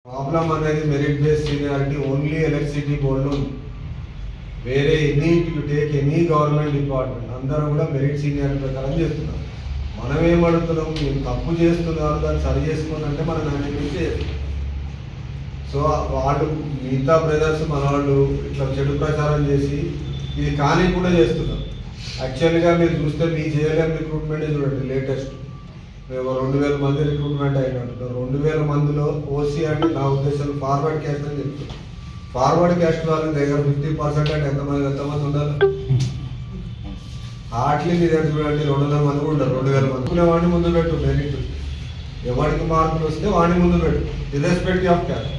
Problem అనేది merit based seniority only electricity బోర్డులో ఉంది. వేరే ఎనీ గవర్నమెంట్ డిపార్ట్మెంట్ అందరూ కూడా మెరిట్ సీనియారిటీ ప్రకారం చేస్తున్నారు. మనం ఏమడుగుతున్నాం, మీరు తప్పు చేస్తున్నారు దాన్ని సరి చేసుకోండి అంటే మనం దాన్ని చేయదు. సో వాళ్ళు మిగతా బ్రదర్స్ మన వాళ్ళు ఇట్లా చెడు ప్రచారం చేసి ఇది కానీ కూడా చేస్తున్నారు. యాక్చువల్గా మీరు చూస్తే మీ జేఎల్ఎం రిక్రూట్మెంట్ చూడండి, లేటెస్ట్ 2000 మంది రిక్రూట్మెంట్ అయినట్టున్నారు. 2000 మందిలో ఓసీ అంటే నా ఉద్దేశం ఫార్వర్డ్ క్యాస్ట్ అని చెప్తారు. ఫార్వర్డ్ క్యాస్ట్ వాళ్ళ దగ్గర 50% అంటే ఎంతమంది ఉండాలి? హార్ట్లీ మీ దగ్గర చూడండి 200 మంది కూడా ఉంటారు. 2000 మంది వాడిని ముందు పెట్టు, మెరిట్ ఎవరికి మార్కులు వస్తే వాడిని ముందు పెట్టు, ఇర్రెస్పెక్టివ్ ఆఫ్ క్యాస్ట్.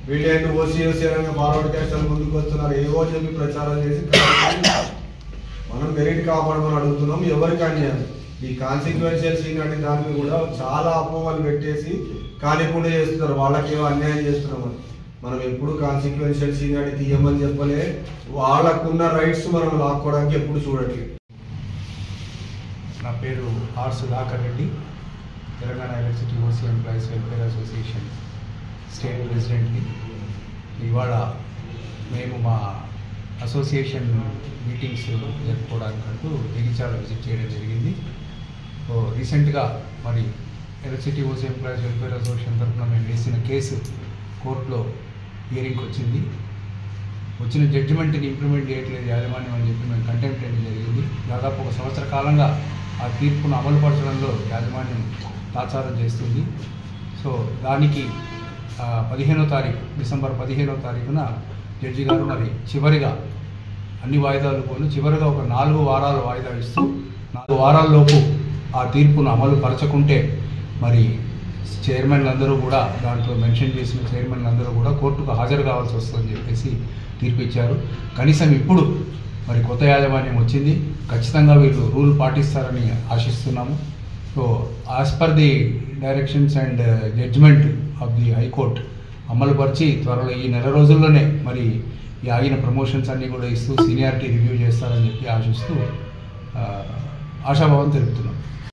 వీళ్ళు ఓసీ అనగా ఫార్వర్డ్ క్యాస్ట్ అని ముందుకు వస్తున్నారు. ఏవో చెప్పి ప్రచారం చేసి మనం మెరిట్ కాపాడమని అడుగుతున్నాం. ఎవరికి అన్యాయం ఈ కాన్సిక్వెన్షియల్ సీనియారిటీ దాన్ని కూడా చాలా అపోహలు పెట్టేసి కానికుండా చేస్తున్నారు. వాళ్ళకేమో అన్యాయం చేస్తున్నామని. మనం ఎప్పుడు కాన్సిక్వెన్షియల్ సీనియారిటీ తీయమని చెప్పలే, వాళ్ళకున్న రైట్స్ మనం లాక్కోవడానికి ఎప్పుడు చూడట్లేదు. నా పేరు R Sudhakar Reddy, Telangana electricity OC employees welfare association state ప్రెసిడెంట్ని. ఇవాళ మేము మా అసోసియేషన్ మీటింగ్స్ జరుపుకోవడానికంటూ జగిత్యాల విజిట్ చేయడం జరిగింది. రీసెంట్గా మరి electricity OC employees welfare association తరఫున మేము వేసిన కేసు కోర్టులో హియరింగ్కి వచ్చింది. వచ్చిన జడ్జిమెంట్ని ఇంప్లిమెంట్ చేయట్లేదు యాజమాన్యం అని చెప్పి మేము కంటెంప్ట్ చేయడం జరిగింది. దాదాపు 1 సంవత్సర కాలంగా ఆ తీర్పును అమలుపరచడంలో యాజమాన్యం తాత్సారం చేస్తుంది. సో దానికి 15వ తారీఖు డిసెంబర్ 15వ తారీఖున జడ్జి గారు మరి చివరిగా అన్ని వాయిదాలు పోను చివరిగా ఒక 4 వారాలు వాయిదా ఇస్తూ 4 వారాల్లోపు ఆ తీర్పును అమలు పరచకుంటే మరి చైర్మన్లందరూ కూడా దాంట్లో మెన్షన్ చేసిన చైర్మన్లందరూ కూడా కోర్టుకు హాజరు కావాల్సి వస్తుందని చెప్పేసి తీర్పు ఇచ్చారు. కనీసం ఇప్పుడు మరి కొత్త యాజమాన్యం వచ్చింది, ఖచ్చితంగా వీళ్ళు రూల్ పాటిస్తారని ఆశిస్తున్నాము. So as per the directions and judgement of the high court అమలుపరిచి త్వరలో ఈ నెల రోజుల్లోనే మరి ఈ ఆగిన ప్రమోషన్స్ అన్నీ కూడా ఇస్తూ సీనియారిటీ రివ్యూ చేస్తారని చెప్పి ఆశిస్తూ ఆశాభావం తెలుపుతున్నాం.